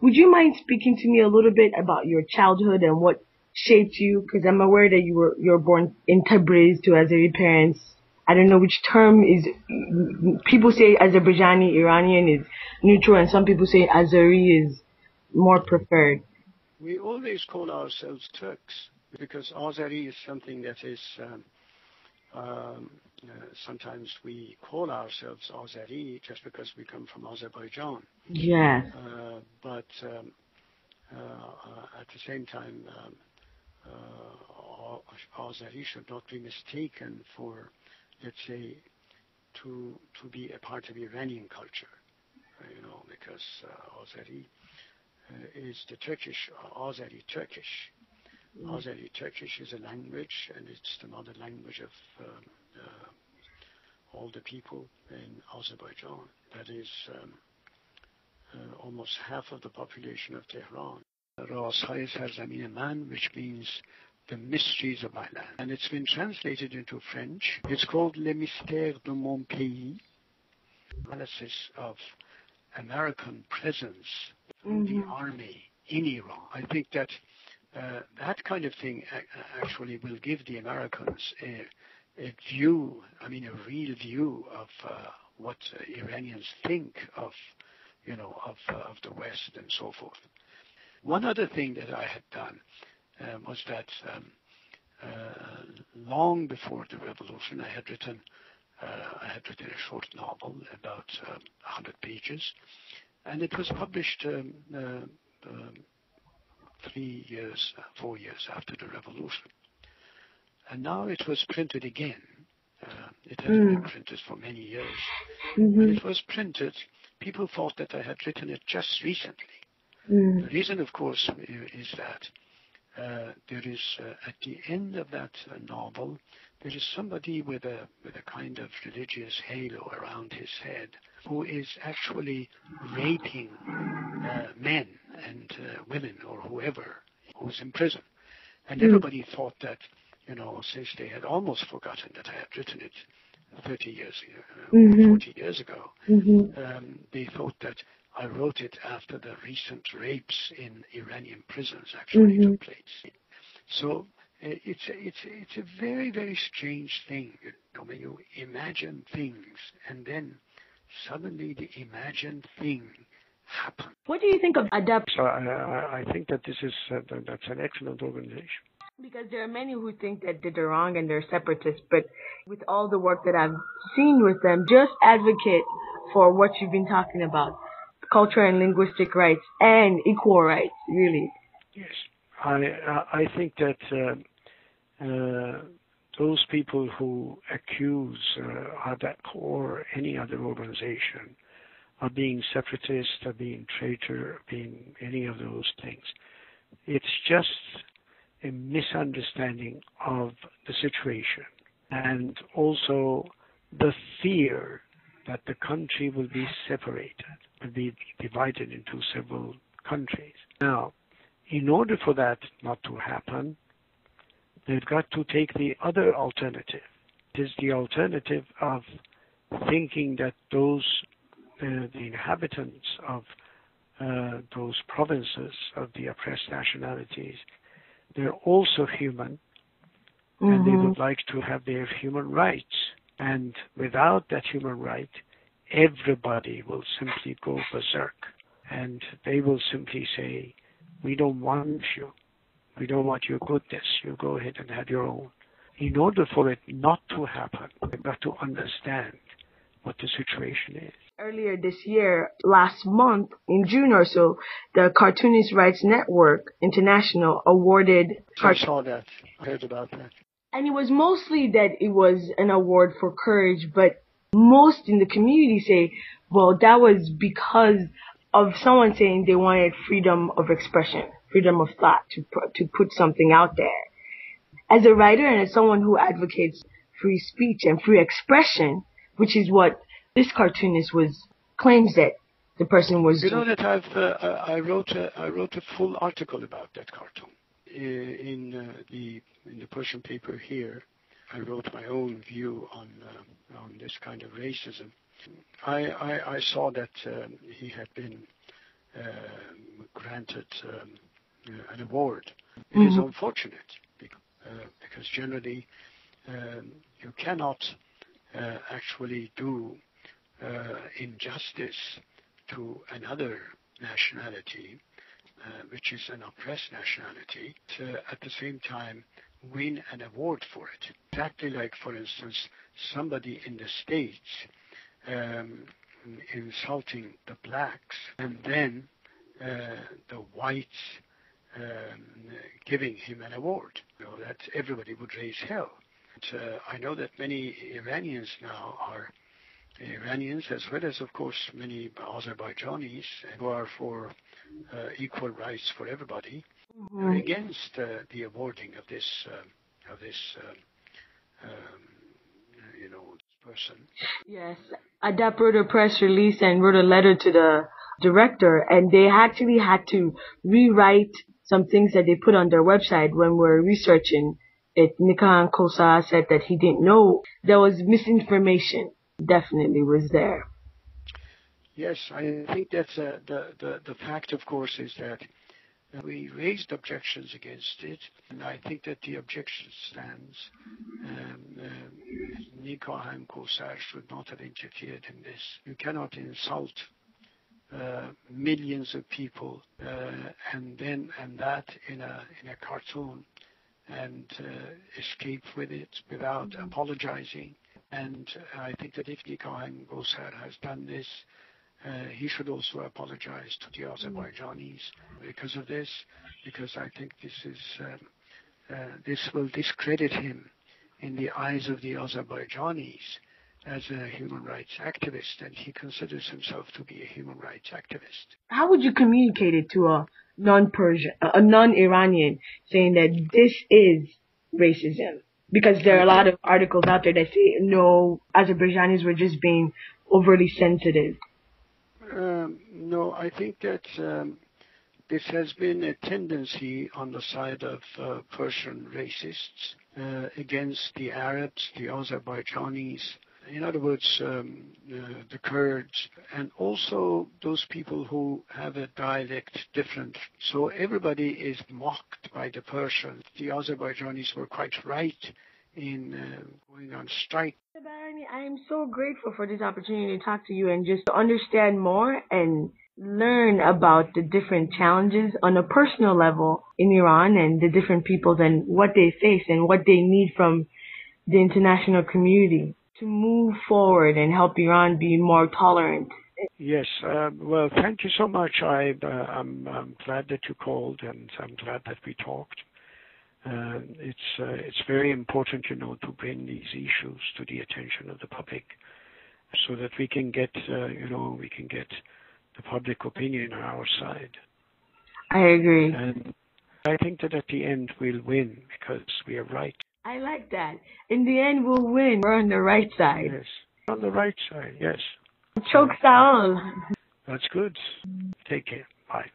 Would you mind speaking to me a little bit about your childhood and what shaped you? Because I'm aware that you were born in Tabriz to Azeri parents. I don't know which term is. People say Azerbaijani, Iranian is neutral, and some people say Azeri is more preferred. We always call ourselves Turks because Azeri is something that is. Sometimes we call ourselves Azeri just because we come from Azerbaijan. Yeah. But at the same time, Azeri should not be mistaken for, let's say, to be a part of Iranian culture, because Azeri is the Turkish, Azeri Turkish. Azeri Turkish is a language, and it's the mother language of all the people in Azerbaijan. That is almost half of the population of Tehran. Razhay Sarzamin Man, which means the Mysteries of Isla. And it's been translated into French. It's called Les Mystères de mon pays, analysis of American presence in the army in Iran. I think that that kind of thing actually will give the Americans a view, a real view of what Iranians think of, of the West and so forth. One other thing that I had done was that long before the revolution, I had written a short novel about 100 pages, and it was published 4 years after the revolution. And now it was printed again. It had been printed for many years. When it was printed, people thought that I had written it just recently. The reason, of course, is that there is, at the end of that novel, there is somebody with a kind of religious halo around his head who is actually raping men and women or whoever who's in prison. And everybody thought that, since they had almost forgotten that I had written it 30 years ago, 40 years ago, they thought that I wrote it after the recent rapes in Iranian prisons actually took place. So it's a very, very strange thing when you imagine things and then suddenly the imagined thing happens. What do you think of Advocacy? So I think that that's an excellent organization. Because there are many who think that they're wrong and they're separatists, but with all the work that I've seen with them, just advocate for what you've been talking about, cultural and linguistic rights and equal rights, really. Yes, I think that those people who accuse ADAC or any other organization of being separatist, of being traitor, being any of those things, it's just a misunderstanding of the situation and also the fear that the country will be separated, will be divided into several countries. Now, in order for that not to happen, they've got to take the other alternative. It is the alternative of thinking that those, the inhabitants of those provinces of the oppressed nationalities, they're also human, and they would like to have their human rights. And without that human right, everybody will simply go berserk. And they will simply say, we don't want you. We don't want your goodness. You go ahead and have your own. In order for it not to happen, we've got to understand what the situation is. Earlier this year, last month, in June or so, the Cartoonist Rights Network International awarded... I saw that. I heard about that. And it was mostly that it was an award for courage, but most in the community say, well, that was because of someone saying they wanted freedom of expression, freedom of thought, to put something out there. As a writer and as someone who advocates free speech and free expression, which is what this cartoonist claims that the person was doing. You know that I wrote a full article about that cartoon in the Persian paper here. I wrote my own view on this kind of racism. I saw that he had been granted an award. It is unfortunate because generally you cannot actually do injustice to another nationality, which is an oppressed nationality, to at the same time win an award for it. Exactly like, for instance, somebody in the States insulting the blacks, and then the whites giving him an award. That everybody would raise hell. I know that many Iranians now are Iranians, as well as, of course, many Azerbaijanis who are for equal rights for everybody, are against the awarding of this person. Yes, ADAP wrote a press release and wrote a letter to the director, and they actually had to rewrite some things that they put on their website when we're researching it. Nikahan Kosa said that he didn't know there was misinformation. Definitely was there. Yes, I think that's the fact, of course, is that we raised objections against it, and I think that the objection stands. Nikahan Kosa should not have interfered in this. You cannot insult millions of people and that in a cartoon and escape with it without apologizing. And I think that if Nikahan Kosa has done this, he should also apologize to the Azerbaijanis because of this, because I think this will discredit him in the eyes of the Azerbaijanis as a human rights activist, and he considers himself to be a human rights activist. How would you communicate it to a non-Persian, a non-Iranian, saying that this is racism? Because there are a lot of articles out there that say, no, Azerbaijanis were just being overly sensitive. No, I think that this has been a tendency on the side of Persian racists against the Arabs, the Azerbaijanis, in other words, the Kurds, and also those people who have a dialect different. So everybody is mocked by the Persians. The Azerbaijanis were quite right in going on strike. Reza Baraheni, I am so grateful for this opportunity to talk to you and just to understand more and learn about the different challenges on a personal level in Iran and the different peoples and what they face and what they need from the international community to move forward and help Iran be more tolerant. Yes, well, thank you so much. I'm glad that you called, and I'm glad that we talked. It's very important, to bring these issues to the attention of the public, so that we can get the public opinion on our side. I agree. And I think that at the end we'll win because we are right. I like that. In the end, we'll win. We're on the right side. Yes, on the right side. Yes. Chok Saol. That's good. Take care. Bye.